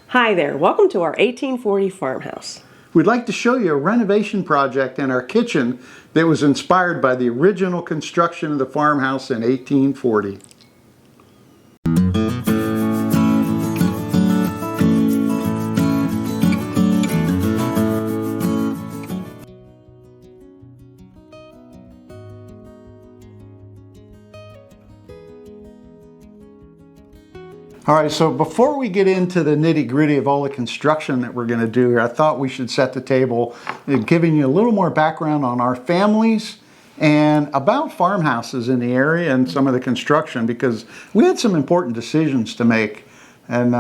Hi there, welcome to our 1840 farmhouse. We'd like to show you a renovation project in our kitchen that was inspired by the original construction of the farmhouse in 1840. All right, so before we get into the nitty-gritty of all the construction that we're going to do here, I thought we should set the table, giving you a little more background on our families and about farmhouses in the area and some of the construction, because we had some important decisions to make, and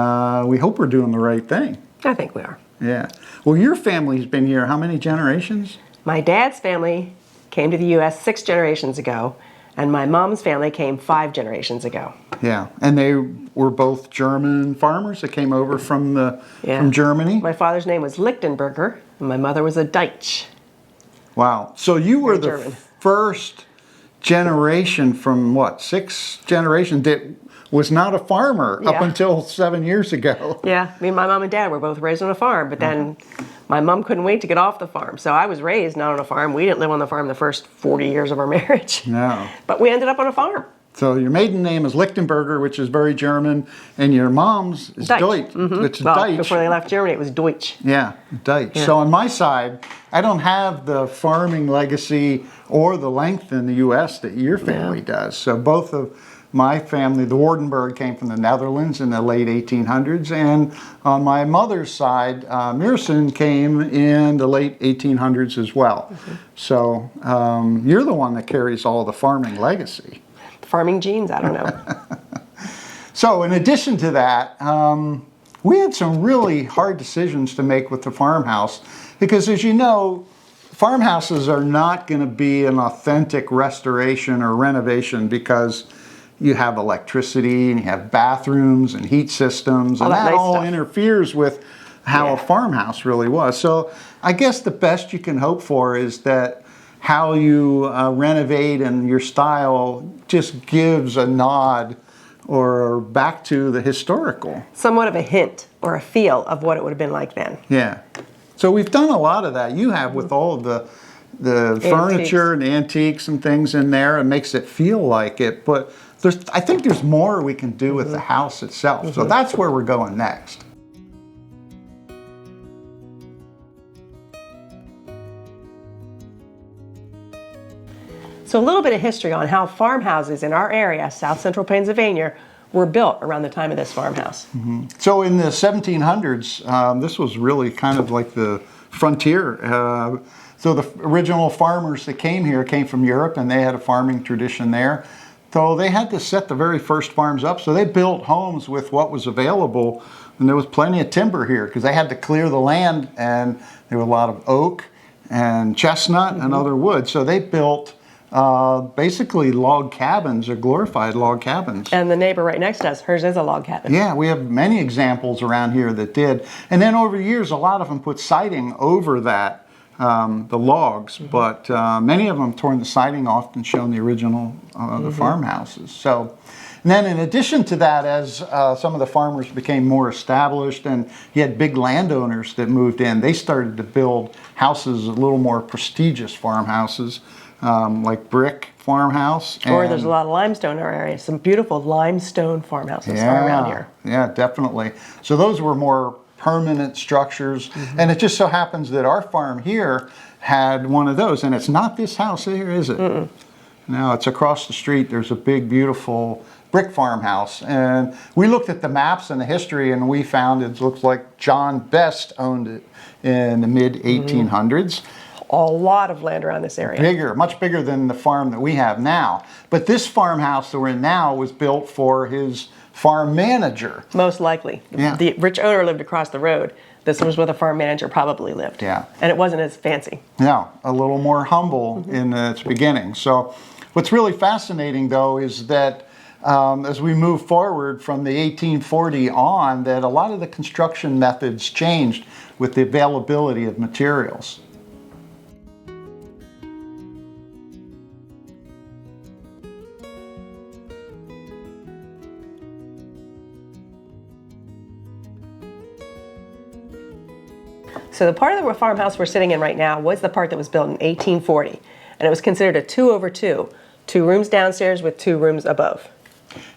we hope we're doing the right thing. I think we are. Yeah. Well, your family's been here how many generations? My dad's family came to the U.S. 6 generations ago, and my mom's family came 5 generations ago. Yeah, and they were both German farmers that came over from Germany. My father's name was Lichtenberger, and my mother was a Deutsch. Wow. So you were the German. first generation from what, 6 generations that was not a farmer up until 7 years ago. Yeah, me and my mom and dad were both raised on a farm, but then my mom couldn't wait to get off the farm. So I was raised not on a farm. We didn't live on the farm the first 40 years of our marriage. No. But we ended up on a farm. So your maiden name is Lichtenberger, which is very German, and your mom's is Deutsch. It's Deutsch. Before they left Germany, it was Deutsch. Yeah, Deutsch. Yeah. So on my side, I don't have the farming legacy or the length in the U.S. that your family does. So both of my family, the Wardenberg, came from the Netherlands in the late 1800s, and on my mother's side, Meersen came in the late 1800s as well. So you're the one that carries all the farming legacy. Farming genes, I don't know. So in addition to that, we had some really hard decisions to make with the farmhouse, because as you know, farmhouses are not going to be an authentic restoration or renovation, because you have electricity and you have bathrooms and heat systems, and that all interferes with how a farmhouse really was. So I guess the best you can hope for is that how you renovate and your style just gives a nod or back to the historical. Somewhat of a hint or a feel of what it would have been like then. Yeah. So we've done a lot of that. You have with all of the furniture and antiques and things in there. It makes it feel like it. But I think there's more we can do with the house itself. So that's where we're going next. So a little bit of history on how farmhouses in our area, South Central Pennsylvania, were built around the time of this farmhouse. So in the 1700s, this was really kind of like the frontier. So the original farmers that came here came from Europe, and they had a farming tradition there. So they had to set the very first farms up. So they built homes with what was available, and there was plenty of timber here because they had to clear the land, and there were a lot of oak and chestnut and other wood. So they built basically log cabins, or glorified log cabins. And the neighbor right next to us, hers is a log cabin. Yeah, we have many examples around here that did. And then over the years, a lot of them put siding over that, the logs, but many of them torn the siding off and shown the original the farmhouses. So, and then in addition to that, as some of the farmers became more established and you had big landowners that moved in, they started to build houses, a little more prestigious farmhouses, like brick farmhouse. Or there's a lot of limestone in our area. Some beautiful limestone farmhouses around here. Yeah, definitely. So those were more permanent structures. And it just so happens that our farm here had one of those. And it's not this house here, is it? No, it's across the street. There's a big, beautiful brick farmhouse. And we looked at the maps and the history, and we found it looks like John Best owned it in the mid-1800s. A lot of land around this area. Bigger, much bigger than the farm that we have now. But this farmhouse that we're in now was built for his farm manager. Most likely. Yeah. The rich owner lived across the road. This was where the farm manager probably lived. Yeah. And it wasn't as fancy. Yeah, a little more humble in its beginning. So what's really fascinating, though, is that as we move forward from the 1840 on, that a lot of the construction methods changed with the availability of materials. So the part of the farmhouse we're sitting in right now was the part that was built in 1840, and it was considered a 2-over-2, 2 rooms downstairs with 2 rooms above.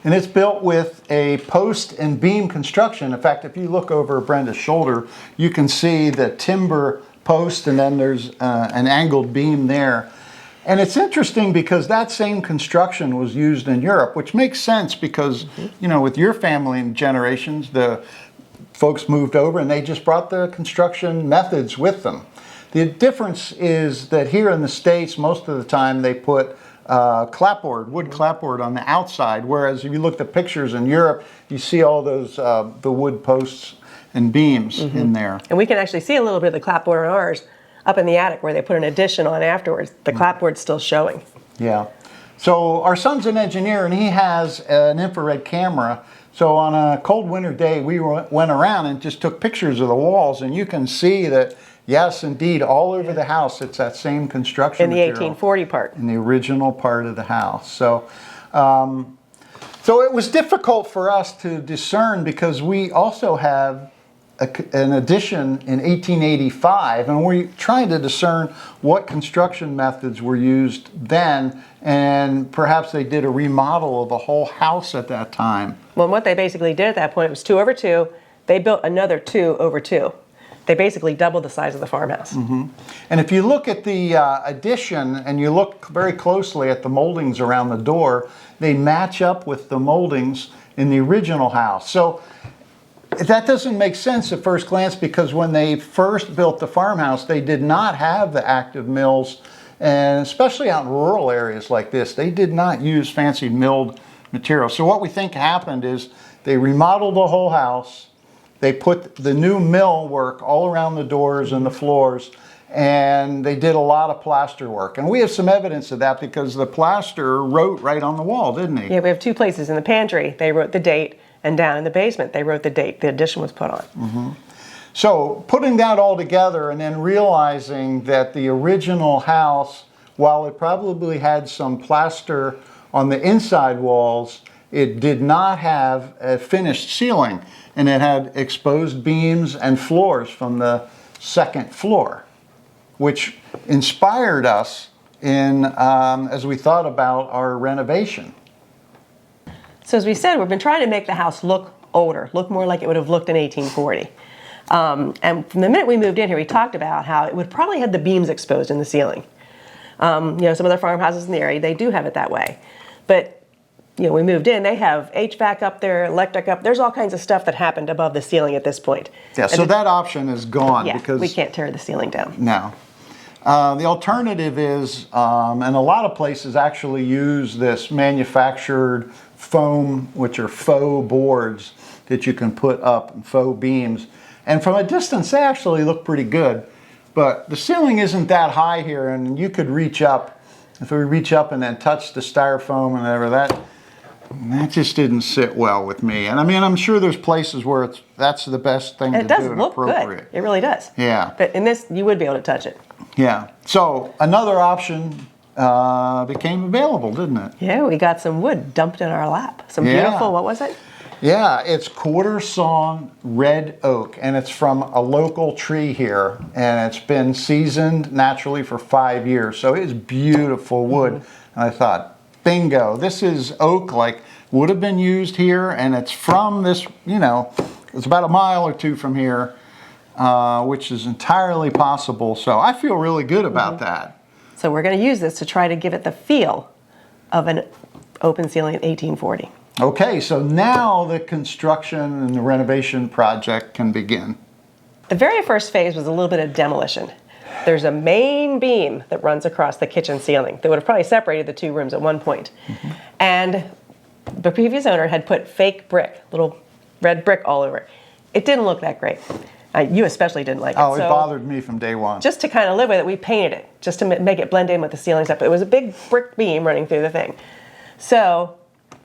And it's built with a post and beam construction. In fact, if you look over Brenda's shoulder, you can see the timber post, and then there's an angled beam there. And it's interesting because that same construction was used in Europe, which makes sense because, you know, with your family and generations, the folks moved over and they just brought the construction methods with them. The difference is that here in the States, most of the time they put clapboard, wood clapboard on the outside, whereas if you look at pictures in Europe, you see all those the wood posts and beams in there. And we can actually see a little bit of the clapboard on ours up in the attic where they put an addition on afterwards. The clapboard's still showing. Yeah. So our son's an engineer and he has an infrared camera. So on a cold winter day, we went around and just took pictures of the walls, and you can see that, yes, indeed, all over the house, it's that same construction In the material. 1840 part. In the original part of the house. So, so it was difficult for us to discern because we also have an addition in 1885, and we're trying to discern what construction methods were used then, and perhaps they did a remodel of the whole house at that time. Well, what they basically did at that point was 2-over-2. They built another 2-over-2. They basically doubled the size of the farmhouse. And if you look at the addition and you look very closely at the moldings around the door, they match up with the moldings in the original house. So that doesn't make sense at first glance because when they first built the farmhouse, they did not have the active mills, and especially out in rural areas like this, they did not use fancy milled material. So what we think happened is they remodeled the whole house, they put the new mill work all around the doors and the floors, and they did a lot of plaster work. And we have some evidence of that because the plaster wrote right on the wall, didn't he? Yeah, we have 2 places. In the pantry, they wrote the date, and down in the basement, they wrote the date the addition was put on. So putting that all together and then realizing that the original house, while it probably had some plaster on the inside walls, it did not have a finished ceiling, and it had exposed beams and floors from the second floor, which inspired us in as we thought about our renovation. So as we said, we've been trying to make the house look older, look more like it would have looked in 1840. And from the minute we moved in here, we talked about how it would probably have the beams exposed in the ceiling. You know, some other farmhouses in the area, they do have it that way. But, you know, we moved in, they have HVAC up there, electric up, there's all kinds of stuff that happened above the ceiling at this point. Yeah, so that option is gone because we can't tear the ceiling down. No. The alternative is, and a lot of places actually use this manufactured foam, which are faux boards that you can put up, faux beams. And from a distance, they actually look pretty good. But the ceiling isn't that high here, and you could reach up. If we reach up and then touch the styrofoam and whatever, that just didn't sit well with me. And I mean, I'm sure there's places where that's the best thing to do. It does look good. It really does. Yeah. But in this, you would be able to touch it. Yeah. So another option became available, didn't it? Yeah, we got some wood dumped in our lap. Some beautiful, what was it? Yeah, it's quarter sawn red oak, and it's from a local tree here, and it's been seasoned naturally for 5 years. So it's beautiful wood. And I thought, bingo, this is oak like would have been used here, and it's from this, you know, it's about a mile or 2 from here, which is entirely possible. So I feel really good about that. So we're going to use this to try to give it the feel of an open ceiling in 1840. Okay, so now the construction and the renovation project can begin. The very first phase was a little bit of demolition. There's a main beam that runs across the kitchen ceiling that would have probably separated the 2 rooms at one point. And the previous owner had put fake brick, little red brick all over it. It didn't look that great. You especially didn't like it. Oh, it bothered me from day one. Just to kind of live with it, we painted it, just to make it blend in with the ceiling stuff. It was a big brick beam running through the thing. So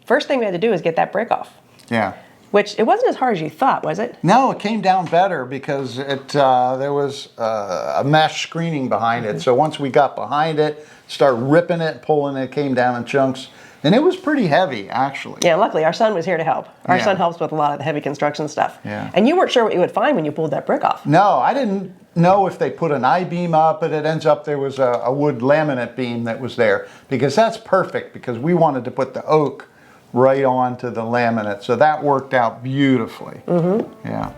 first thing we had to do was get that brick off. Yeah. Which, it wasn't as hard as you thought, was it? No, it came down better because there was a mesh screening behind it. So once we got behind it, started ripping it, pulling it, came down in chunks, And it was pretty heavy, actually. Yeah, luckily our son was here to help. Our Yeah. son helps with a lot of the heavy construction stuff. Yeah. And you weren't sure what you would find when you pulled that brick off. No, I didn't know if they put an I-beam up, but it ends up there was a wood laminate beam that was there, because that's perfect, because we wanted to put the oak right onto the laminate. So that worked out beautifully. Mm-hmm. Yeah.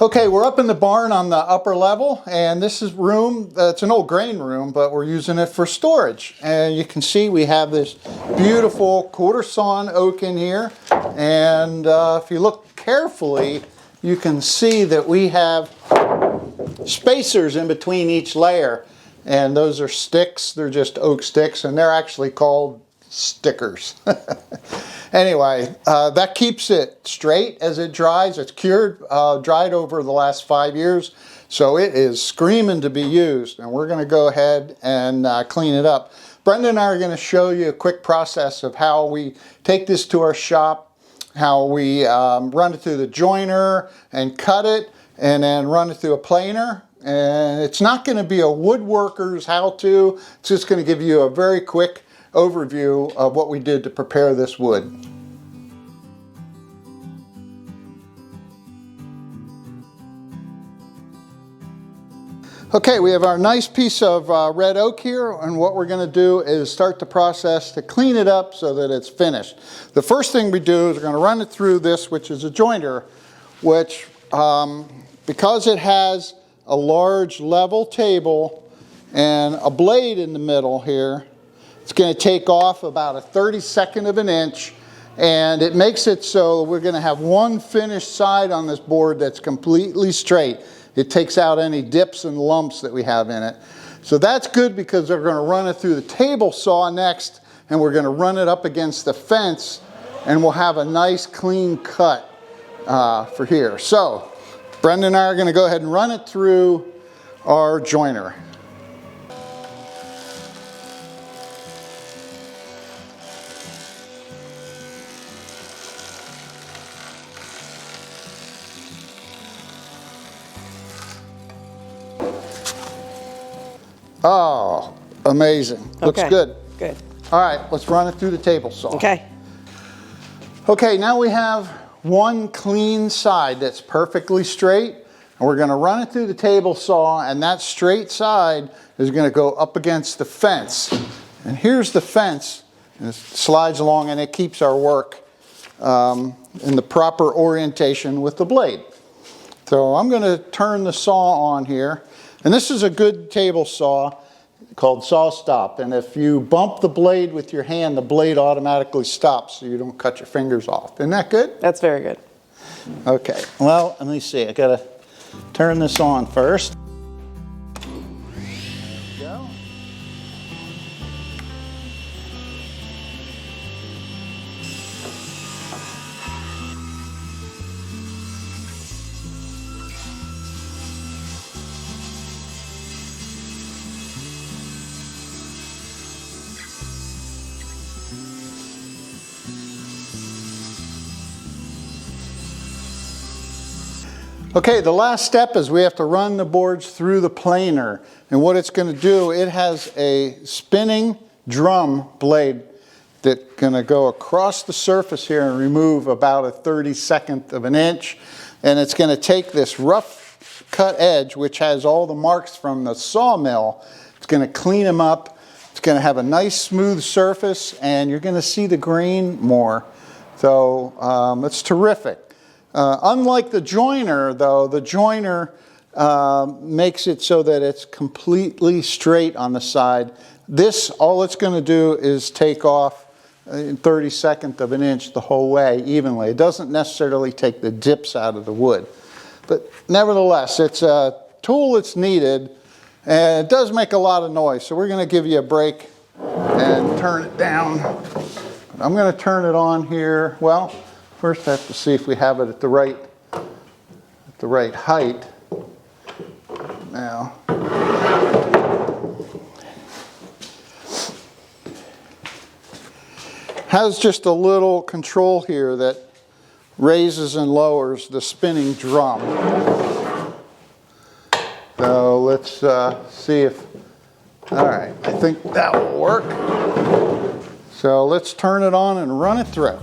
Okay, we're up in the barn on the upper level, and this is room, it's an old grain room, but we're using it for storage. And you can see we have this beautiful quarter sawn oak in here. And if you look carefully, you can see that we have spacers in between each layer. And those are sticks, they're just oak sticks, and they're actually called stickers. Anyway, that keeps it straight as it dries. It's cured, dried over the last 5 years, so it is screaming to be used. And we're going to go ahead and clean it up. Brenda and I are going to show you a quick process of how we take this to our shop, how we run it through the joiner and cut it, and then run it through a planer. And it's not going to be a woodworker's how-to. It's just going to give you a very quick overview of what we did to prepare this wood. Okay, we have our nice piece of red oak here, and what we're going to do is start the process to clean it up so that it's finished. The first thing we do is we're going to run it through this, which is a jointer, which because it has a large level table and a blade in the middle here, it's going to take off about a 32nd of an inch, and it makes it so we're going to have one finished side on this board that's completely straight. It takes out any dips and lumps that we have in it. So that's good, because they're going to run it through the table saw next, and we're going to run it up against the fence, and we'll have a nice clean cut for here. So Brenda and I are going to go ahead and run it through our joiner. Oh, amazing. Looks Okay, good. Good. All right, let's run it through the table saw. Okay. Okay, now we have one clean side that's perfectly straight, and we're going to run it through the table saw, and that straight side is going to go up against the fence. And here's the fence, and it slides along, and it keeps our work in the proper orientation with the blade. So I'm going to turn the saw on here. And this is a good table saw called saw stop. And if you bump the blade with your hand, the blade automatically stops so you don't cut your fingers off. Isn't that good? That's very good. Okay, well, let me see. I gotta turn this on first. There we go. Okay, the last step is we have to run the boards through the planer. And what it's going to do, it has a spinning drum blade that's going to go across the surface here and remove about a 32nd of an inch. And it's going to take this rough cut edge, which has all the marks from the sawmill. It's going to clean them up. It's going to have a nice smooth surface, and you're going to see the grain more. So it's terrific. Unlike the joiner, though, the joiner makes it so that it's completely straight on the side. This, all it's going to do is take off a 32nd of an inch the whole way evenly. It doesn't necessarily take the dips out of the wood. But nevertheless, it's a tool that's needed, and it does make a lot of noise. So we're going to give you a break and turn it down. I'm going to turn it on here. Well, first I have to see if we have it at the right height. Now, has just a little control here that raises and lowers the spinning drum. So let's see if, all right, I think that will work. So let's turn it on and run it through.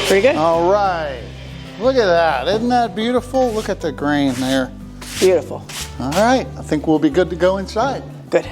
Pretty good? All right, look at that. Isn't that beautiful? Look at the grain there. Beautiful. All right, I think we'll be good to go inside. Good.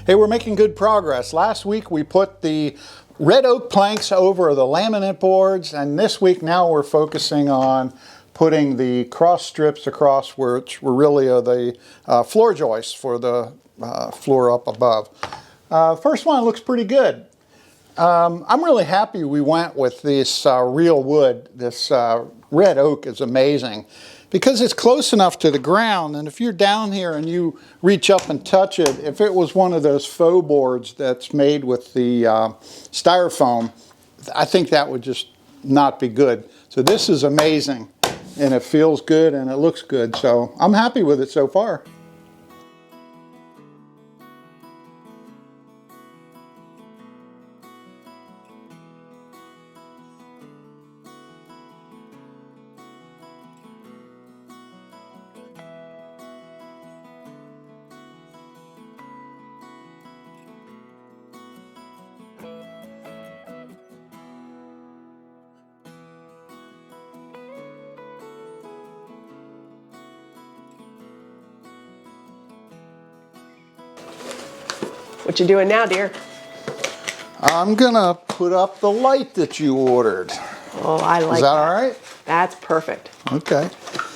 Hey, we're making good progress. Last week we put the red oak planks over the laminate boards, and this week now we're focusing on putting the cross strips across, which were really the floor joists for the floor up above. First one looks pretty good. I'm really happy we went with this real wood. This red oak is amazing because it's close enough to the ground, and if you're down here and you reach up and touch it, if it was one of those faux boards that's made with the styrofoam, I think that would just not be good. So this is amazing, and it feels good and it looks good, so I'm happy with it so far. What you doing now, dear? I'm gonna put up the light that you ordered. Oh, I like that. Is that all right? That's perfect. Okay.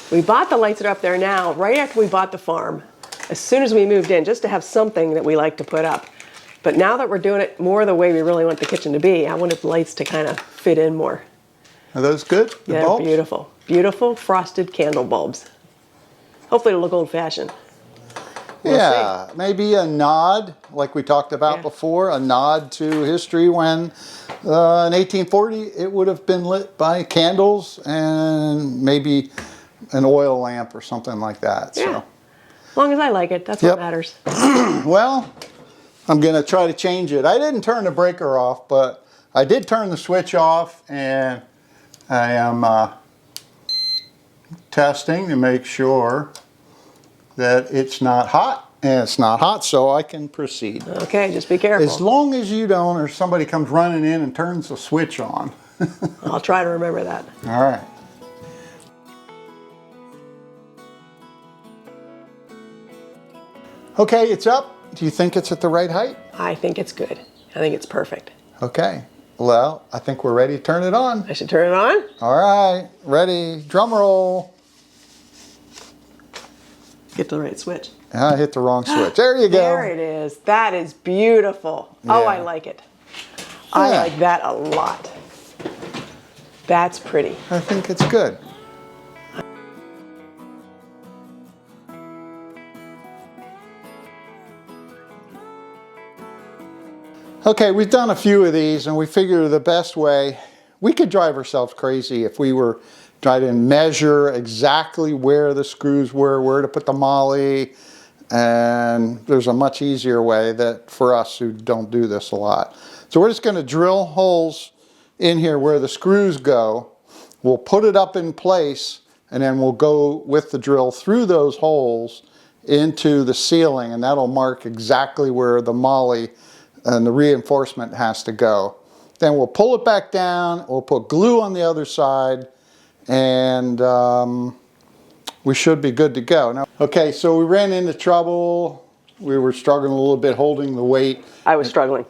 We bought the lights that are up there now right after we bought the farm, as soon as we moved in, just to have something that we like to put up. But now that we're doing it more the way we really want the kitchen to be, I wanted the lights to kind of fit in more. Are those good? The Yeah, bulbs? beautiful. Beautiful frosted candle bulbs. Hopefully it'll look old-fashioned. We'll Yeah, maybe a nod, like we talked about Yeah. before, a nod to history when in 1840 it would have been lit by candles and maybe an oil lamp or something like that. Yeah. So, As long as I like it, that's Yep. what matters. well, I'm going to try to change it. I didn't turn the breaker off, but I did turn the switch off, and I am testing to make sure that it's not hot, and it's not hot, so I can proceed. Okay, just be careful. As long as you don't, or somebody comes running in and turns the switch on. I'll try to remember that. All right. Okay, it's up. Do you think it's at the right height? I think it's good. I think it's perfect. Okay. Well, I think we're ready to turn it on. I should turn it on? All right, ready. Drum roll. Get the right switch. I hit the wrong switch. There you go. There it is. That is beautiful. Oh, Yeah. I like it. I Yeah. like that a lot. That's pretty. I think it's good. Okay, we've done a few of these, and we figure the best way, we could drive ourselves crazy if we were try to measure exactly where the screws were, where to put the molly, and there's a much easier way that for us who don't do this a lot. So we're just going to drill holes in here where the screws go. We'll put it up in place, and then we'll go with the drill through those holes into the ceiling, and that'll mark exactly where the molly and the reinforcement has to go. Then we'll pull it back down, we'll put glue on the other side, and we should be good to go. Now, okay, so we ran into trouble. We were struggling a little bit holding the weight. I was struggling.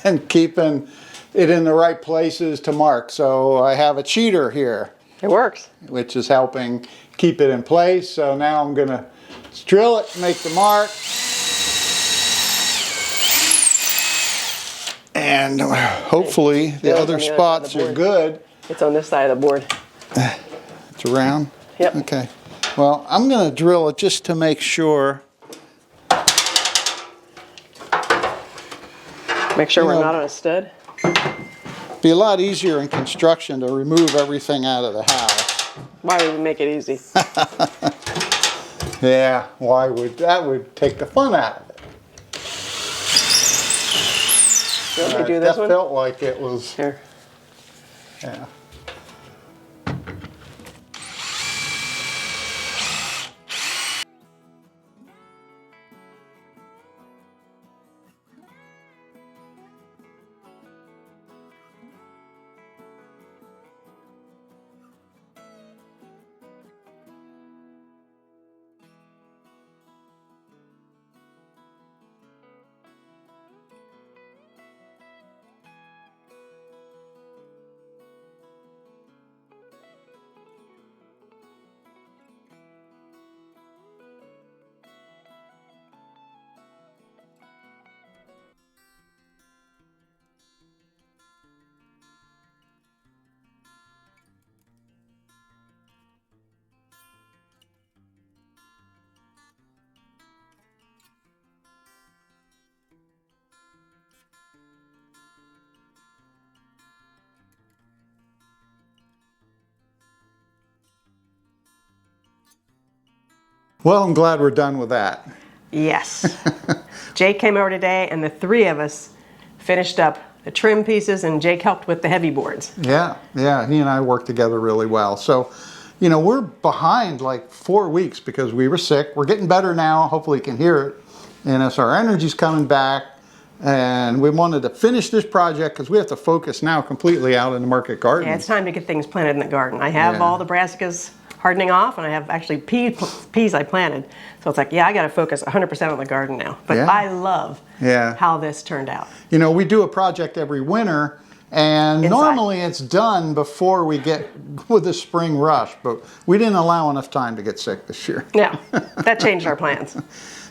And keeping it in the right places to mark. So I have a cheater here. It works. Which is helping keep it in place. So now I'm gonna drill it, make the mark. And hopefully the other spots are good. It's on this side of the board. It's around? Yep. Okay. Well, I'm gonna drill it just to make sure. Make sure we're not on a stud. Be a lot easier in construction to remove everything out of the house. Why would we make it easy? Yeah, why would that would take the fun out of it. You want me to do this that one? felt like it was. Here. Yeah. Well, I'm glad we're done with that. Yes. Jake came over today, and the three of us finished up the trim pieces, and Jake helped with the heavy boards. Yeah, he and I worked together really well. So, you know, we're behind like 4 weeks because we were sick. We're getting better now. Hopefully you can hear it. And as our energy's coming back, and we wanted to finish this project because we have to focus now completely out in the market garden. Yeah, it's time to get things planted in the garden. I have all the brassicas hardening off, and I have actually peas I planted. So it's like, yeah, I got to focus 100% on the garden now. But I love how this turned out. You know, we do a project every winter, and normally it's done before we get with the spring rush, but we didn't allow enough time to get sick this year. Yeah, that changed our plans.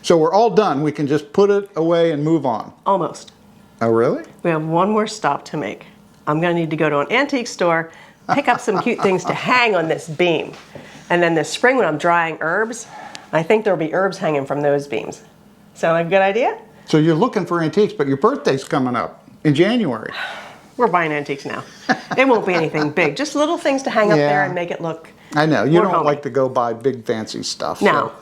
So we're all done. We can just put it away and move on. Almost. Oh, really? We have one more stop to make. I'm going to need to go to an antique store, pick up some cute things to hang on this beam. And then this spring when I'm drying herbs, I think there'll be herbs hanging from those beams. Sound like a good idea? So you're looking for antiques, but your birthday's coming up in January. We're buying antiques now. It won't be anything big, just little things to hang up there and make it look I know, you more don't homey. like to go buy big fancy stuff. No. So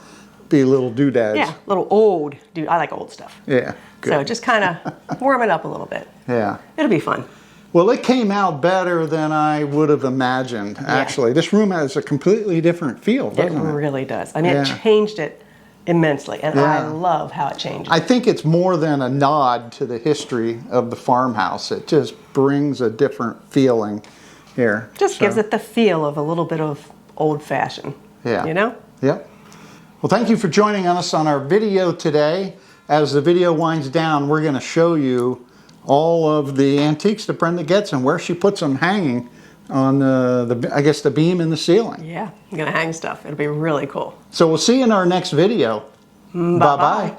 be little doodads. Yeah, little old, dude, I like old stuff. Yeah, good. So just kind of warm it up a little bit. Yeah. It'll be fun. Well, it came out better than I would have imagined, actually. This room has a completely different feel, doesn't it? It really does. I mean, it changed it immensely, and I love how it changed. I think it's more than a nod to the history of the farmhouse. It just brings a different feeling here. Just gives it the feel of a little bit of old-fashioned, you know? Yep. Well, thank you for joining us on our video today. As the video winds down, we're going to show you all of the antiques that Brenda gets and where she puts them hanging on I guess the beam in the ceiling. Yeah, I'm going to hang stuff. It'll be really cool. So we'll see you in our next video. Bye-bye.